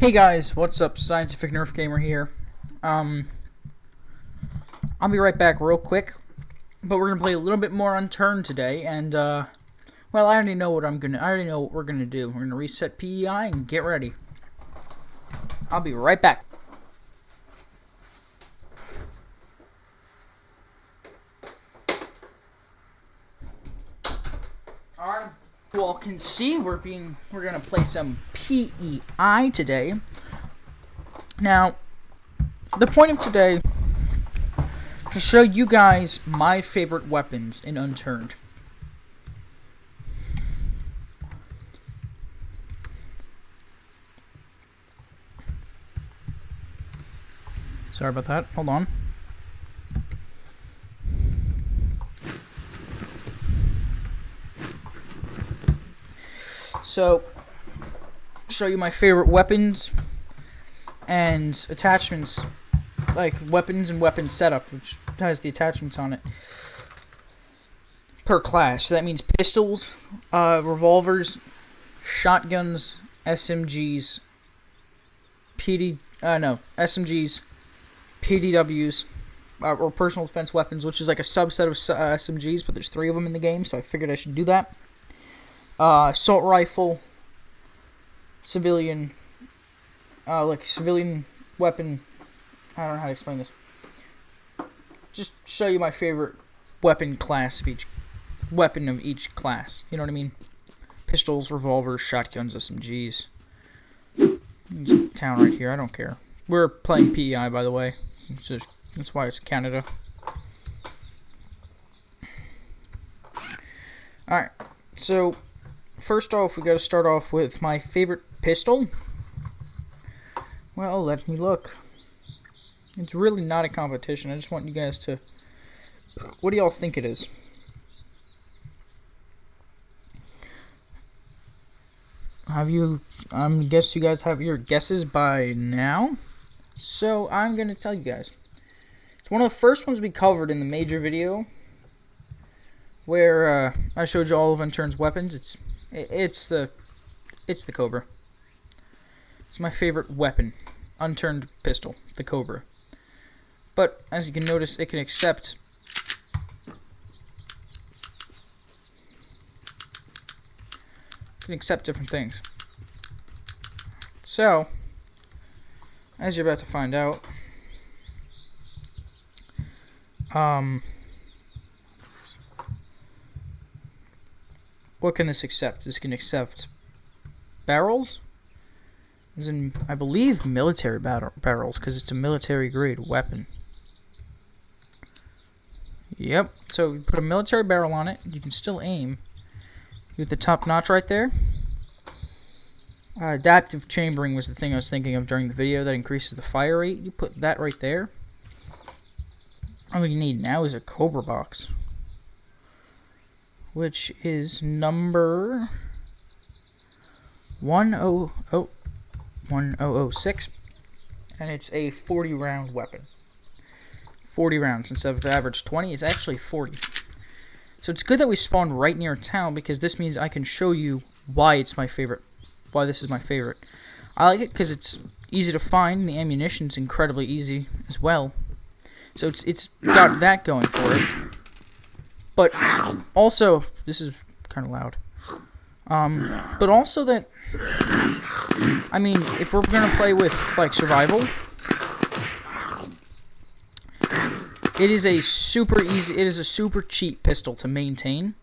Hey guys, what's up? ScientificNerfGamer here. I'll be right back real quick, but we're gonna play a little bit more Unturned today, and well, I already know what we're gonna do. We're gonna reset PEI and get ready. I'll be right back. Alright, you all can see we're gonna play some PEI today. Now, the point of today to show you guys my favorite weapons in Unturned. Sorry about that. Hold on. So, show you my favorite weapons and attachments, like weapons and weapon setup, which has the attachments on it per class. So that means pistols, revolvers, shotguns, SMGs, SMGs, PDWs, or personal defense weapons, which is like a subset of SMGs, but there's 3 of them in the game, so I figured I should do that. Assault rifle, civilian, civilian weapon. I don't know how to explain this. Just show you my favorite weapon class of each weapon of each class. You know what I mean? Pistols, revolvers, shotguns, SMGs. There's a town right here. I don't care. We're playing PEI, by the way. That's why it's Canada. Alright, so first off, we gotta start off with my favorite pistol. Well, let me look. It's really not a competition. I just want you guys to... What do y'all think it is? I guess you guys have your guesses by now. So, I'm gonna tell you guys. It's one of the first ones we covered in the major video, where I showed you all of Unturned's weapons. It's the Cobra. It's my favorite weapon, Unturned pistol, the Cobra. But as you can notice, it can accept different things. So, as you're about to find out, what can this accept? This can accept barrels, as in, I believe, military barrels, because it's a military-grade weapon. Yep, so you put a military barrel on it, you can still aim. With the top notch right there. Adaptive chambering was the thing I was thinking of during the video that increases the fire rate. You put that right there. All you need now is a Cobra box, which is number 1006, and it's a 40 round weapon. 40 rounds instead of the average 20. It's actually 40. So it's good that we spawned right near town, because this means I can show you why it's my favorite. Why this is my favorite. I like it because it's easy to find. The ammunition's incredibly easy as well. So it's got that going for it. But also, this is kind of loud. But also that, I mean, if we're gonna play with like survival, it is a super cheap pistol to maintain,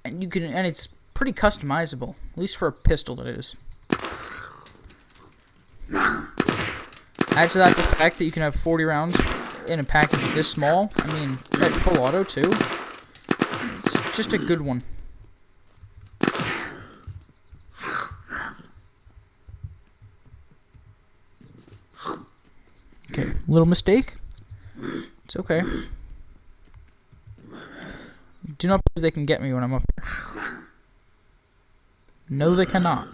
and it's pretty customizable, at least for a pistol it is. Add to that the fact that you can have 40 rounds in a package this small. I mean, at full auto too. It's just a good one. Okay, little mistake. It's okay. Do not believe they can get me when I'm up here. No, they cannot.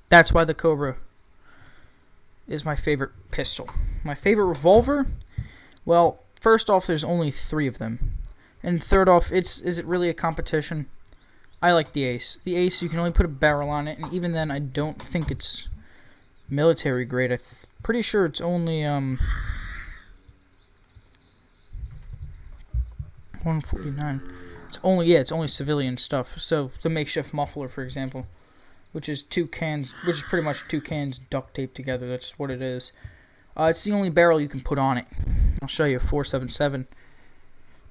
That's why the Cobra is my favorite pistol. My favorite revolver? Well, first off, there's only 3 of them. And third off, is it really a competition? I like the Ace. The Ace, you can only put a barrel on it, and even then, I don't think it's military grade. I'm pretty sure it's only 149. It's only civilian stuff. So the makeshift muffler, for example, which is pretty much 2 cans duct taped together. That's what it is. It's the only barrel you can put on it. I'll show you 477.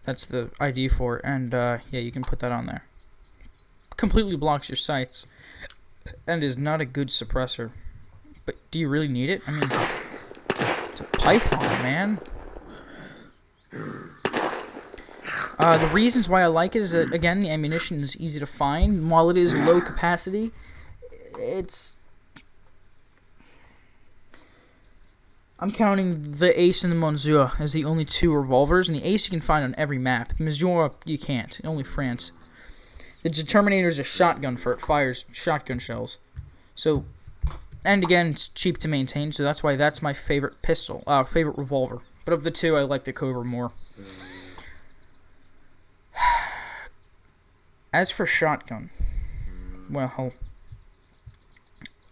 That's the ID for it, and yeah, you can put that on there. Completely blocks your sights, and is not a good suppressor. But do you really need it? I mean, it's a Python, man. The reasons why I like it is that, again, the ammunition is easy to find. And while it is low capacity, I'm counting the Ace and the Monsieur as the only 2 revolvers, and the Ace you can find on every map. The Monsieur, you can't. Only France. The Determinator is a shotgun for it. Fires shotgun shells. So, and again, it's cheap to maintain, so that's why that's my favorite favorite revolver. But of the 2, I like the Cobra more. As for shotgun, well,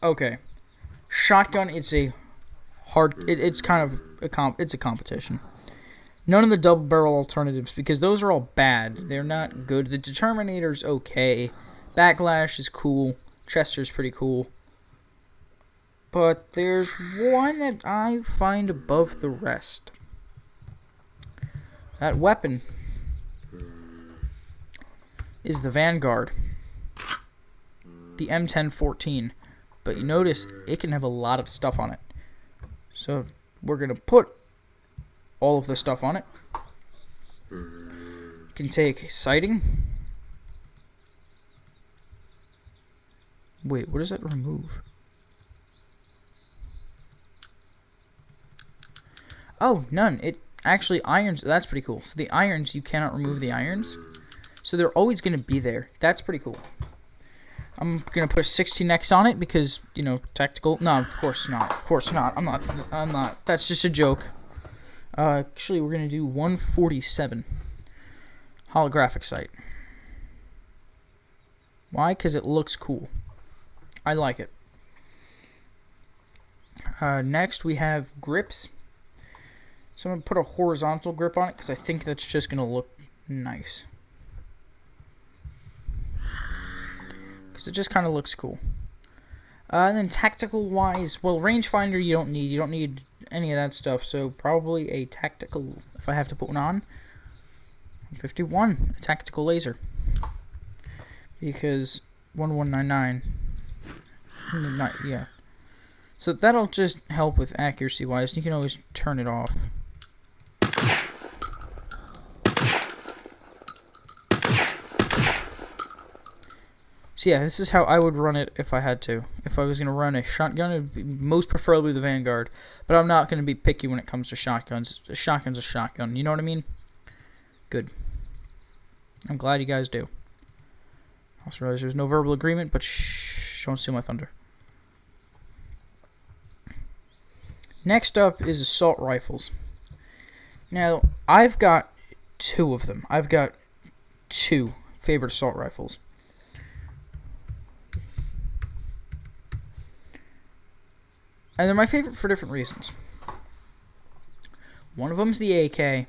okay, shotgun. It's a it's kind of it's a competition. None of the double barrel alternatives, because those are all bad. They're not good. The Determinator's okay. Backlash is cool. Chester's pretty cool. But there's one that I find above the rest. That weapon is the Vanguard. The M1014. But you notice it can have a lot of stuff on it. So we're going to put all of the stuff on it. You can take sighting. Wait, what does that remove? Oh, none. It actually irons. That's pretty cool. So the irons, you cannot remove the irons. So they're always going to be there. That's pretty cool. I'm going to put a 16x on it because, you know, tactical. No, of course not. Of course not. I'm not. That's just a joke. Actually, we're going to do 147. Holographic sight. Why? Because it looks cool. I like it. Next, we have grips. So I'm going to put a horizontal grip on it because I think that's just going to look nice. Because it just kind of looks cool. And then tactical-wise, well, rangefinder you don't need. You don't need any of that stuff. So probably a tactical, if I have to put one on, 51, a tactical laser. Because 1199, yeah. So that'll just help with accuracy-wise. You can always turn it off. So yeah, this is how I would run it if I had to. If I was going to run a shotgun, it would be most preferably the Vanguard. But I'm not going to be picky when it comes to shotguns. A shotgun's a shotgun, you know what I mean? Good. I'm glad you guys do. Also realize there's no verbal agreement, but shh, don't steal my thunder. Next up is assault rifles. Now, I've got 2 of them. I've got 2 favorite assault rifles. And they're my favorite for different reasons. One of them's the AK.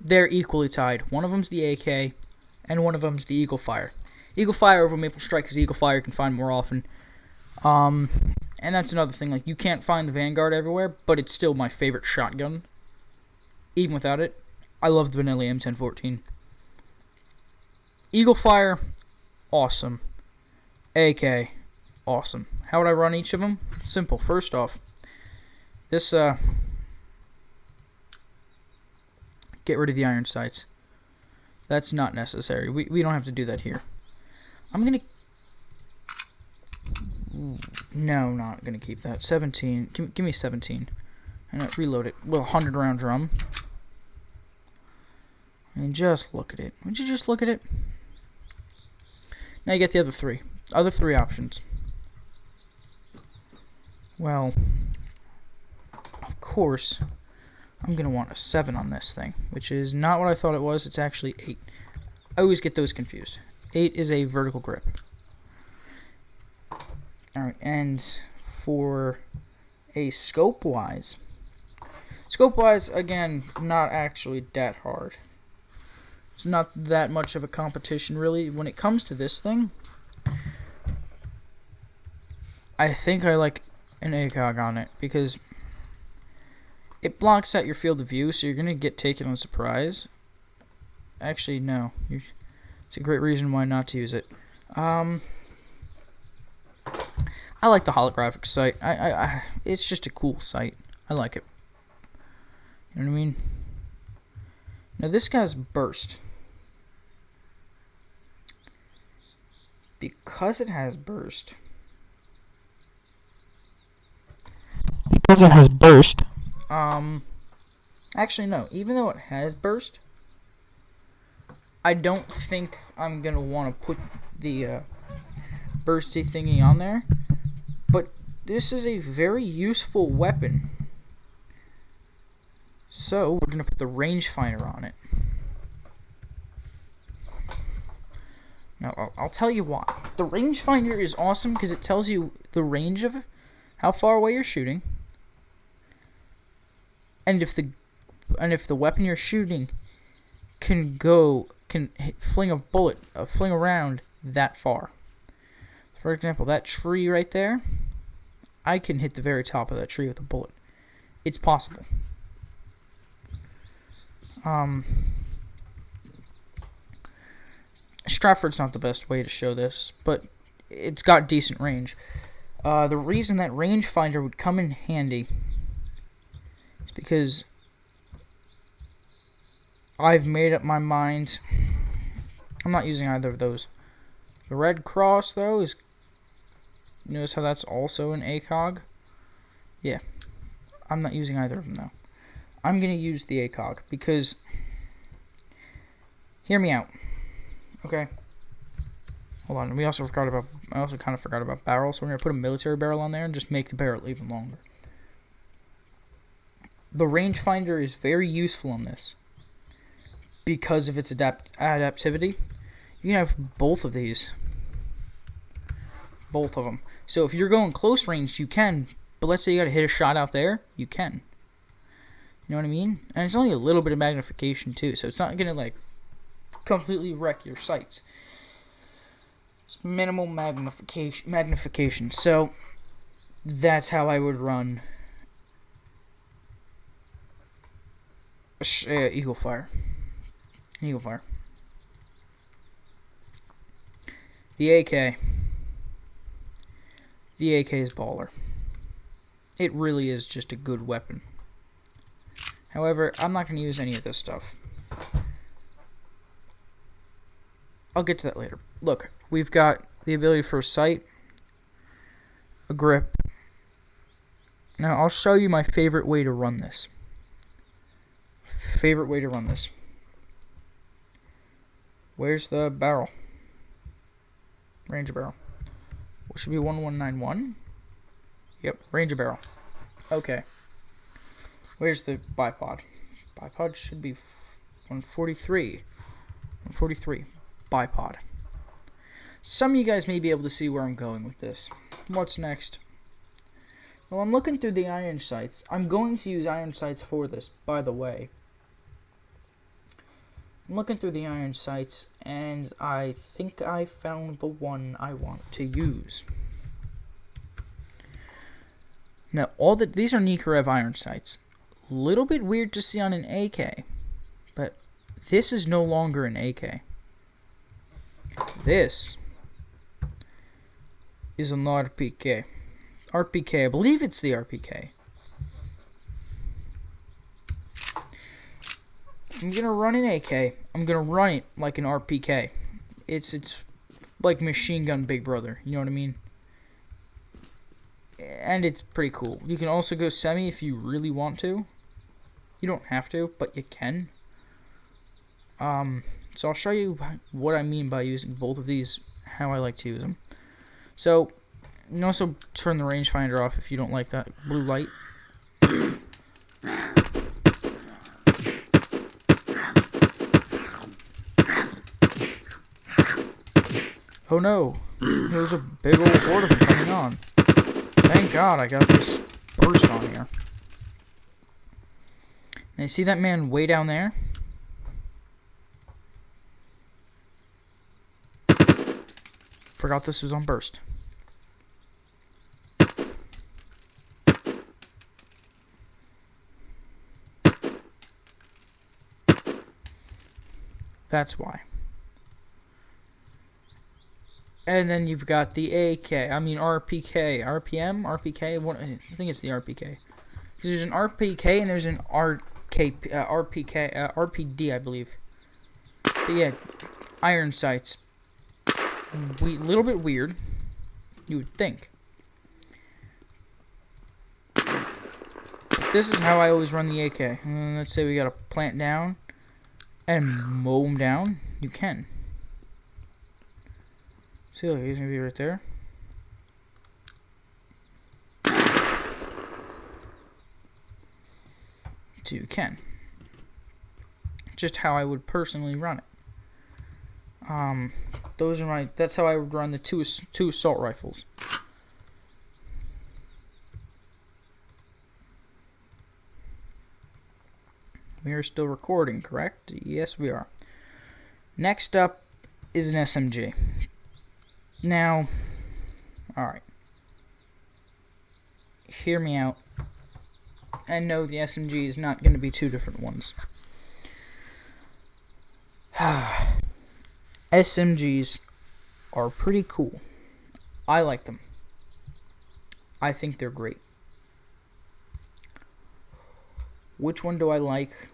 They're equally tied. One of them's the AK, and one of them's the Eagle Fire. Eagle Fire over Maple Strike, because Eagle Fire you can find more often. And that's another thing. Like, you can't find the Vanguard everywhere, but it's still my favorite shotgun. Even without it, I love the vanilla M1014. Eagle Fire, awesome. AK, awesome. How would I run each of them? Simple. First off, this, get rid of the iron sights. That's not necessary. We don't have to do that here. I'm gonna... No, not gonna keep that. 17. Give me 17. And reload it. Well, 100 round drum. And just look at it. Would you just look at it? Now you get the other 3. Other 3 options. Well, of course, I'm going to want a 7 on this thing, which is not what I thought it was. It's actually 8. I always get those confused. 8 is a vertical grip. Alright, and for a scope-wise, again, not actually that hard. It's not that much of a competition, really. When it comes to this thing, I think I like an ACOG on it, because it blocks out your field of view, so you're going to get taken on surprise. Actually, no. It's a great reason why not to use it. I like the holographic sight. It's just a cool sight. I like it. You know what I mean? Now this guy's burst. Because it has burst. Actually no. Even though it has burst, I don't think I'm gonna want to put the bursty thingy on there. But this is a very useful weapon. So we're gonna put the rangefinder on it. Now I'll tell you why. The rangefinder is awesome because it tells you the range of how far away you're shooting, and if the weapon you're shooting can fling a bullet, fling around that far. For example, that tree right there, I can hit the very top of that tree with a bullet. It's possible. Stratford's not the best way to show this, but it's got decent range. The reason that rangefinder would come in handy is because I've made up my mind. I'm not using either of those. The red cross, though, is... Notice how that's also an ACOG? Yeah. I'm not using either of them, though. I'm going to use the ACOG because... Hear me out. Okay? Hold on. I also kind of forgot about barrels, so we're going to put a military barrel on there and just make the barrel even longer. The rangefinder is very useful on this because of its adaptivity. You can have both of these. Both of them. So if you're going close range, you can. But let's say you got to hit a shot out there, you can. You know what I mean? And it's only a little bit of magnification too, so it's not going to like completely wreck your sights. It's minimal magnification. So that's how I would run Eagle Fire. The AK. The AK is baller. It really is just a good weapon. However, I'm not going to use any of this stuff. I'll get to that later. Look, we've got the ability for a sight, a grip. Now, I'll show you my favorite way to run this. Where's the barrel? Range of barrel. What should be 1191? Yep, range of barrel. Okay. Where's the bipod? Bipod should be 143. 143. Bipod. Some of you guys may be able to see where I'm going with this. What's next? Well, I'm looking through the iron sights. I'm going to use iron sights for this, by the way. I'm looking through the iron sights, and I think I found the one I want to use. Now, these are Nikarev iron sights. A little bit weird to see on an AK, but this is no longer an AK. This is an RPK. RPK, I believe it's the RPK. If I'm gonna run an AK, I'm gonna run it like an RPK. It's like Machine Gun Big Brother, you know what I mean? And it's pretty cool. You can also go semi if you really want to. You don't have to, but you can. So I'll show you what I mean by using both of these, how I like to use them. So, you can also turn the rangefinder off if you don't like that blue light. Oh no, there's a big old horde of them coming on. Thank God I got this burst on here. Now you see that man way down there? Forgot this was on burst. That's why. And then you've got the RPK, RPM, RPK. I think it's the RPK. Because there's an RPK and there's an RPD, I believe. But yeah, iron sights. Little bit weird, you would think. But this is how I always run the AK. And let's say we got a plant down and mow them down. You can. See, look, he's gonna be right there. So you can. Just how I would personally run it. That's how I would run the two assault rifles. We are still recording, correct? Yes, we are. Next up is an SMG. Now, alright. Hear me out. And no, the SMG is not going to be two different ones. SMGs are pretty cool. I like them. I think they're great. Which one do I like?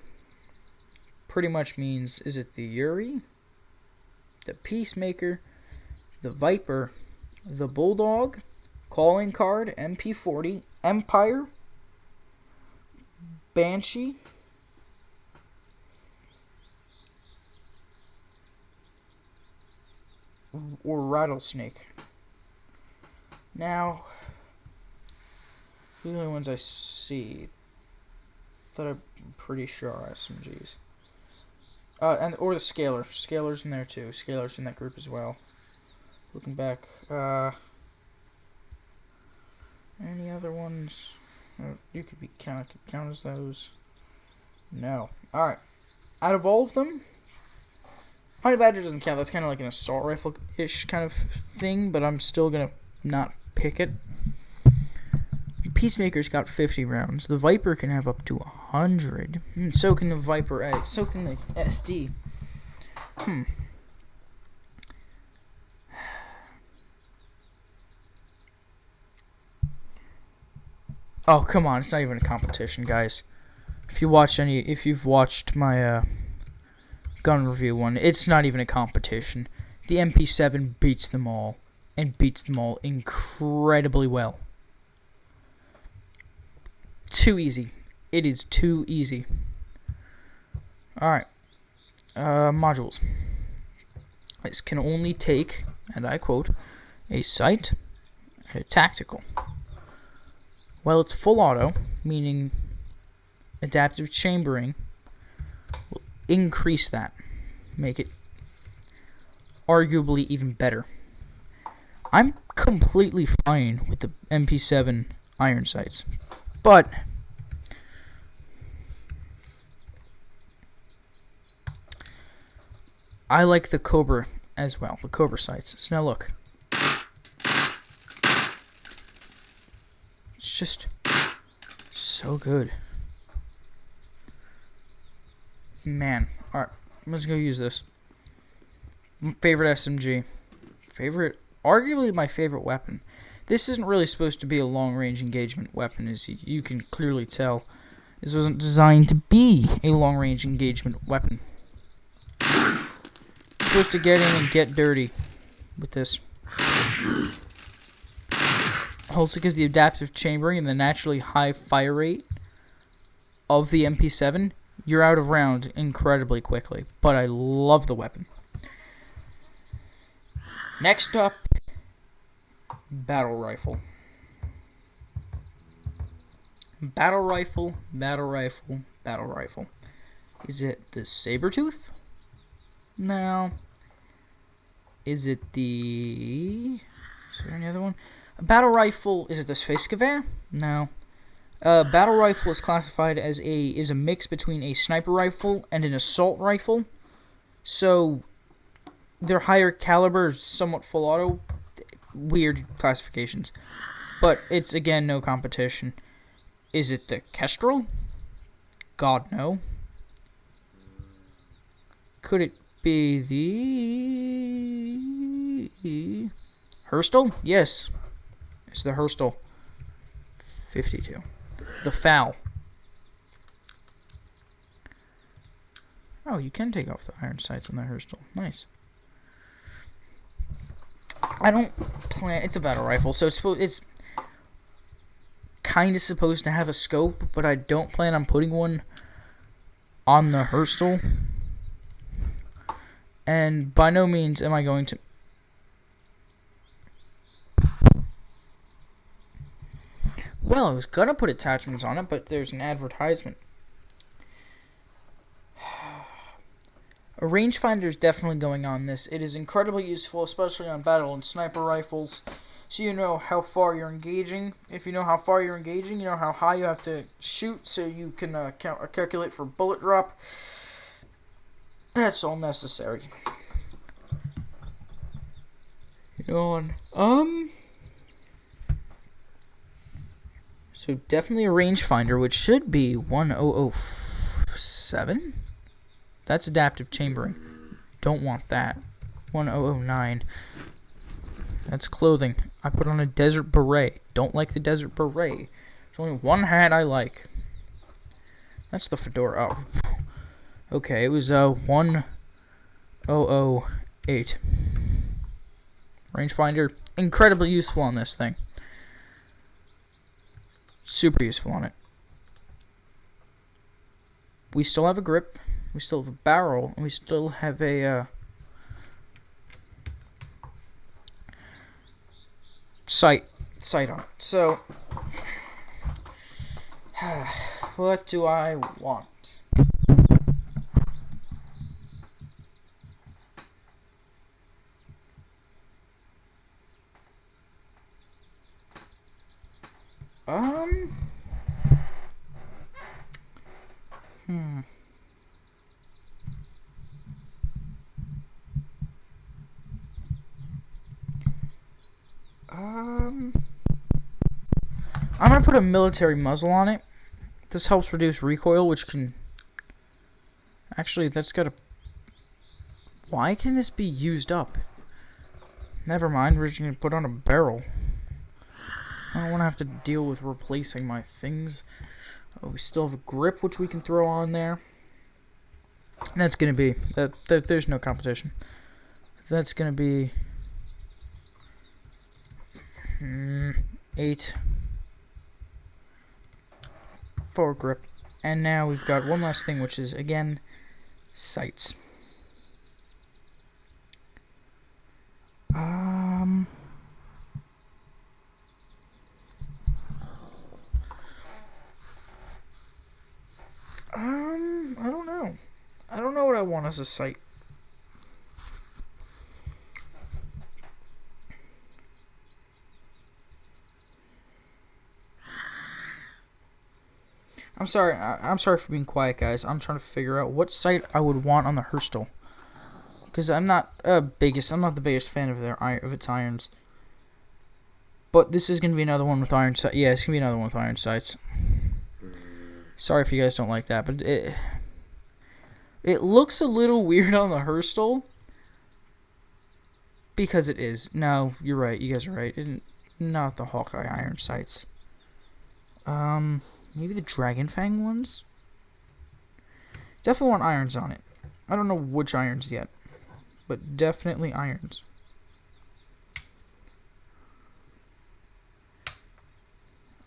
Pretty much means, is it the Yuri, the Peacemaker, the Viper, the Bulldog, Calling Card, MP40, Empire, Banshee, or Rattlesnake? Now, the only ones I see that I'm pretty sure are SMGs. Or the Scalar. Scalar's in there too. Scalar's in that group as well. Looking back, any other ones? You could count as those. No. Alright. Out of all of them, Honey Badger doesn't count. That's kind of like an assault rifle-ish kind of thing, but I'm still going to not pick it. Peacemaker's got 50 rounds. The Viper can have up to 100. And so can the Viper A. So can the SD. Oh, come on. It's not even a competition, guys. If you've watched my gun review one, it's not even a competition. The MP7 beats them all, and beats them all incredibly well. Too easy. It is too easy. Alright. Modules. This can only take, and I quote, a sight and a tactical. While it's full auto, meaning adaptive chambering, will increase that. Make it arguably even better. I'm completely fine with the MP7 iron sights, but I like the Cobra as well, the Cobra sights. So now look. It's just so good. Man, alright, I'm just gonna use this. Favorite SMG. Arguably my favorite weapon. This isn't really supposed to be a long-range engagement weapon, as you can clearly tell. This wasn't designed to be a long-range engagement weapon. You're supposed to get in and get dirty with this. Also, because the adaptive chambering and the naturally high fire rate of the MP7, you're out of rounds incredibly quickly. But I love the weapon. Next up, battle rifle. Battle rifle, battle rifle, battle rifle. Is it the Sabertooth? No. Is it the... Is there any other one? A battle rifle. Is it the Spacegewehr? No. Battle rifle is classified as a mix between a sniper rifle and an assault rifle. So they're higher caliber, somewhat full auto. Weird classifications. But it's, again, no competition. Is it the Kestrel? God, no. Could it be the... Hurstel? Yes. It's the Hurstel. 52. The FAL. Oh, you can take off the iron sights on the Hurstel. Nice. I don't plan... It's a battle rifle, so it's kind of supposed to have a scope, but I don't plan on putting one on the Hurstel. And by no means am I going to... Well, I was gonna put attachments on it, but there's an advertisement. A rangefinder is definitely going on this. It is incredibly useful, especially on battle and sniper rifles. So you know how far you're engaging. If you know how far you're engaging, you know how high you have to shoot, so you can calculate for bullet drop. That's all necessary. Yawn. So definitely a rangefinder, which should be 1007. That's adaptive chambering. Don't want that. 1009. That's clothing. I put on a desert beret. Don't like the desert beret. There's only one hat I like. That's the fedora. Oh. Okay, it was 1008. Rangefinder, incredibly useful on this thing. Super useful on it. We still have a grip. We still have a barrel. And we still have a sight on it. So, what do I want? I'm gonna put a military muzzle on it. This helps reduce recoil, which can... Actually, that's gotta... Why can this be used up? Never mind, we're just gonna put on a barrel. I don't want to have to deal with replacing my things. Oh, we still have a grip, which we can throw on there. That's gonna be... There's no competition. That's gonna be... 8... 4 grip. And now we've got one last thing, which is, again, sights. I don't know. I don't know what I want as a sight. I'm sorry. I'm sorry for being quiet, guys. I'm trying to figure out what sight I would want on the Hurstel, because I'm not the biggest fan of its irons. But this is gonna be another one with iron sights. Yeah, it's gonna be another one with iron sights. Sorry if you guys don't like that, but it looks a little weird on the Hurstel, because it is. No, you're right. You guys are right. Not the Hawkeye iron sights. Maybe the Dragon Fang ones? Definitely want irons on it. I don't know which irons yet, but definitely irons.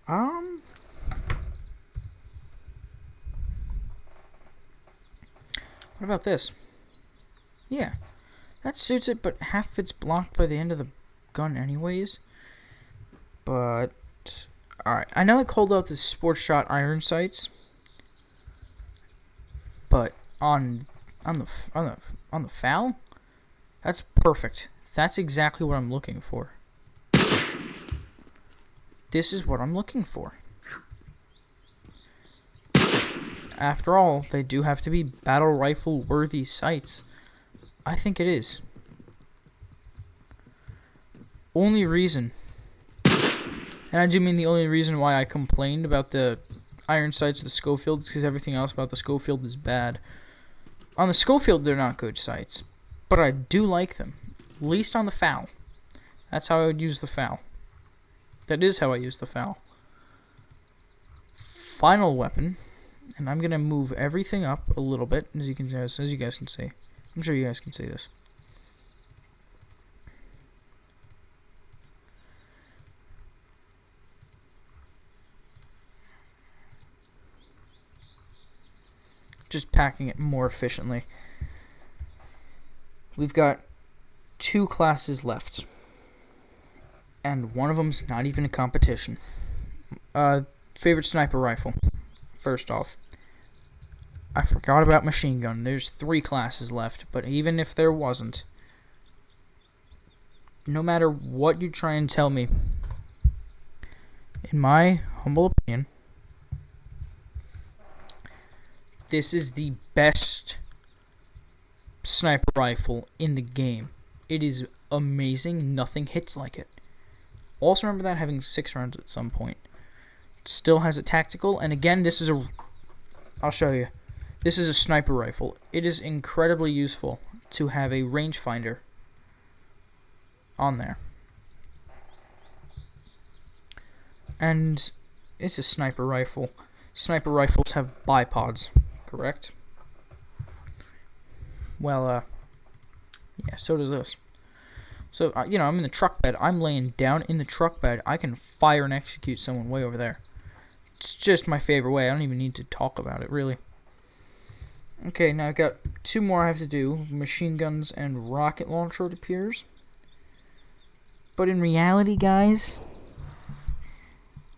What about this? Yeah, that suits it, but half it's blocked by the end of the gun anyways. But... Alright, I know I called out the Sports Shot iron sights, but on the FAL, that's perfect. That's exactly what I'm looking for. This is what I'm looking for. After all, they do have to be battle rifle worthy sights. I think it is. Only reason, and I do mean the only reason why I complained about the iron sights of the Schofield is because everything else about the Schofield is bad. On the Schofield, they're not good sights, but I do like them. At least on the FAL. That's how I would use the FAL. That is how I use the FAL. Final weapon, and I'm gonna move everything up a little bit, as you guys can see. I'm sure you guys can see this. Just packing it more efficiently. We've got 2 classes left, and one of them's not even a competition. Favorite sniper rifle. First off, I forgot about machine gun. There's 3 classes left, but even if there wasn't, no matter what you try and tell me, in my humble opinion, this is the best sniper rifle in the game. It is amazing. Nothing hits like it. Also remember that having 6 rounds at some point. It still has a tactical, and again, this is a... I'll show you. This is a sniper rifle. It is incredibly useful to have a rangefinder on there. And it's a sniper rifle. Sniper rifles have bipods, correct? Well, yeah, so does this. So, you know, I'm in the truck bed. I'm laying down in the truck bed. I can fire and execute someone way over there. It's just my favorite way. I don't even need to talk about it, really. Okay, now I've got 2 more I have to do. Machine guns and rocket launcher, it appears. But in reality, guys,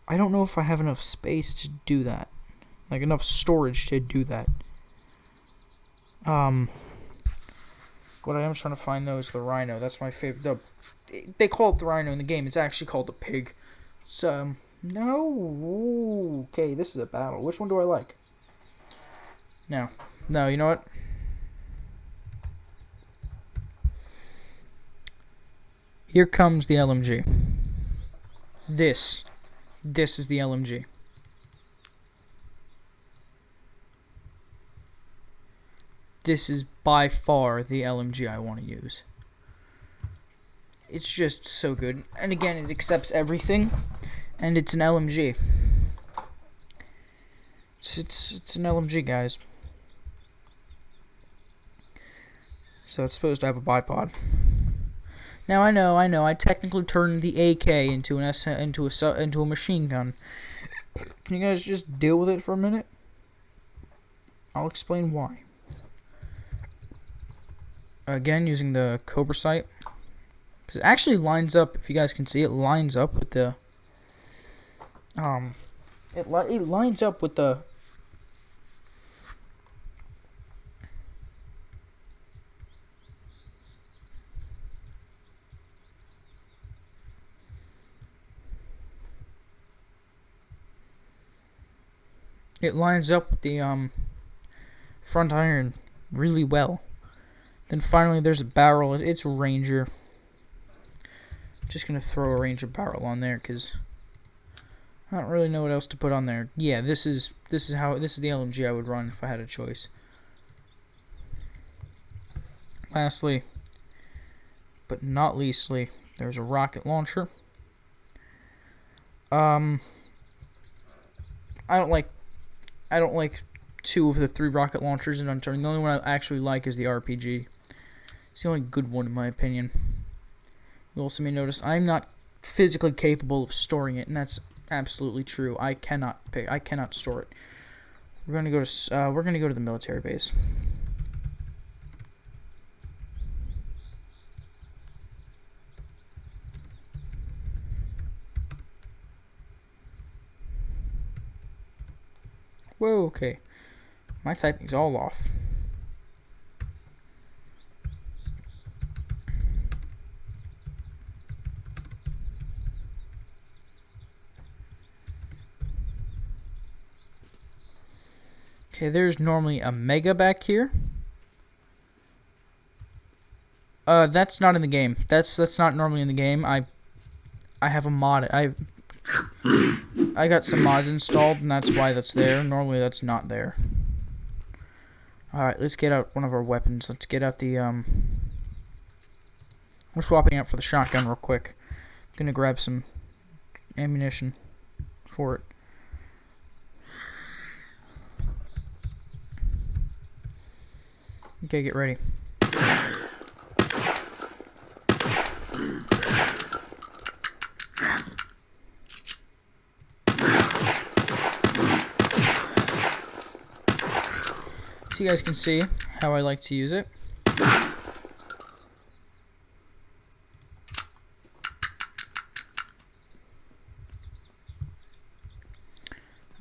I don't know if I have enough space to do that. Like, enough storage to do that. What I am trying to find, though, is the rhino. That's my favorite. They call it the rhino in the game. It's actually called the pig. So, no. Okay, this is a battle. Which one do I like? No. No, you know what? Here comes the LMG. This is the LMG. This is by far the LMG I want to use. It's just so good. And again, it accepts everything. And it's an LMG. It's an LMG, guys. So it's supposed to have a bipod. Now I know. I technically turned the AK into a machine gun. Can you guys just deal with it for a minute? I'll explain why. Again, using the Cobra sight, because it actually lines up. If you guys can see, it lines up with the it lines up with the front iron really well. Then finally there's a barrel. It's a Ranger. Just gonna throw a Ranger barrel on there because I don't really know what else to put on there. Yeah, this is the LMG I would run if I had a choice. Lastly, but not leastly, there's a rocket launcher. I don't like 2 of the 3 rocket launchers in Unturned. The only one I actually like is the RPG. It's the only good one in my opinion. You also may notice I'm not physically capable of storing it, and that's absolutely true. I cannot store it. We're gonna go to the military base. Whoa, okay. My typing's all off. Okay, there's normally a mega back here. That's not in the game. That's not normally in the game. I have a mod. I got some mods installed, and that's why that's there. Normally, that's not there. All right, let's get out one of our weapons. Let's get out the We're swapping out for the shotgun real quick. I'm gonna grab some ammunition for it. Okay, get ready. So you guys can see how I like to use it.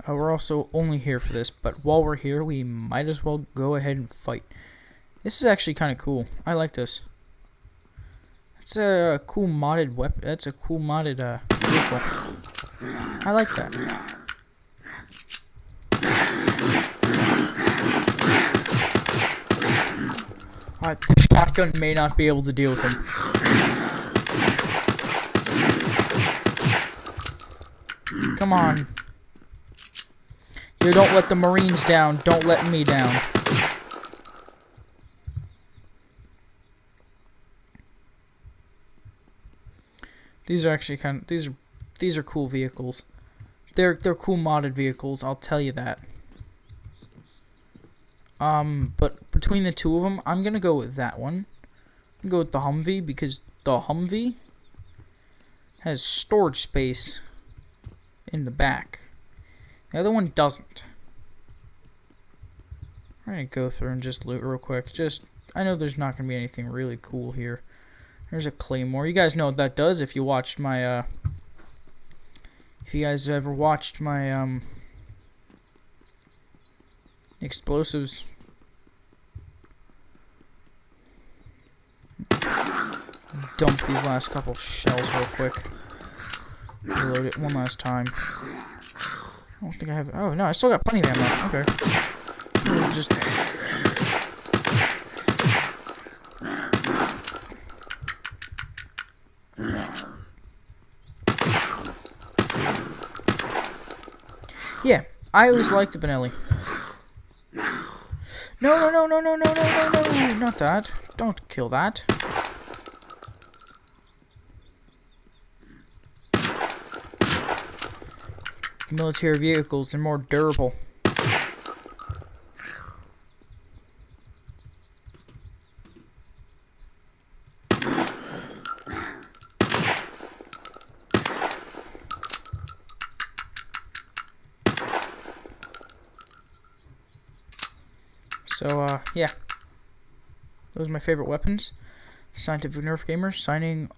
We're also only here for this, but while we're here, we might as well go ahead and fight. This is actually kind of cool. I like this. It's a cool modded weapon. That's a cool modded vehicle. I like that. Alright, the shotgun may not be able to deal with him. Come on. You don't let the Marines down. Don't let me down. These are actually these are cool vehicles. They're cool modded vehicles, I'll tell you that. But between the two of them, I'm gonna go with that one. I'm gonna go with the Humvee because the Humvee has storage space in the back. The other one doesn't. I'm gonna go through and just loot real quick. I know there's not gonna be anything really cool here. There's a claymore. You guys know what that does if you watched my if you guys ever watched my explosives. Dump these last couple shells real quick. Reload it one last time. I don't think I have. Oh no, I still got plenty of ammo. Okay. Just. Yeah, I always liked the Benelli. No, not that. Don't kill that. Military vehicles are more durable. So, yeah. Those are my favorite weapons. ScientificNerfGamer signing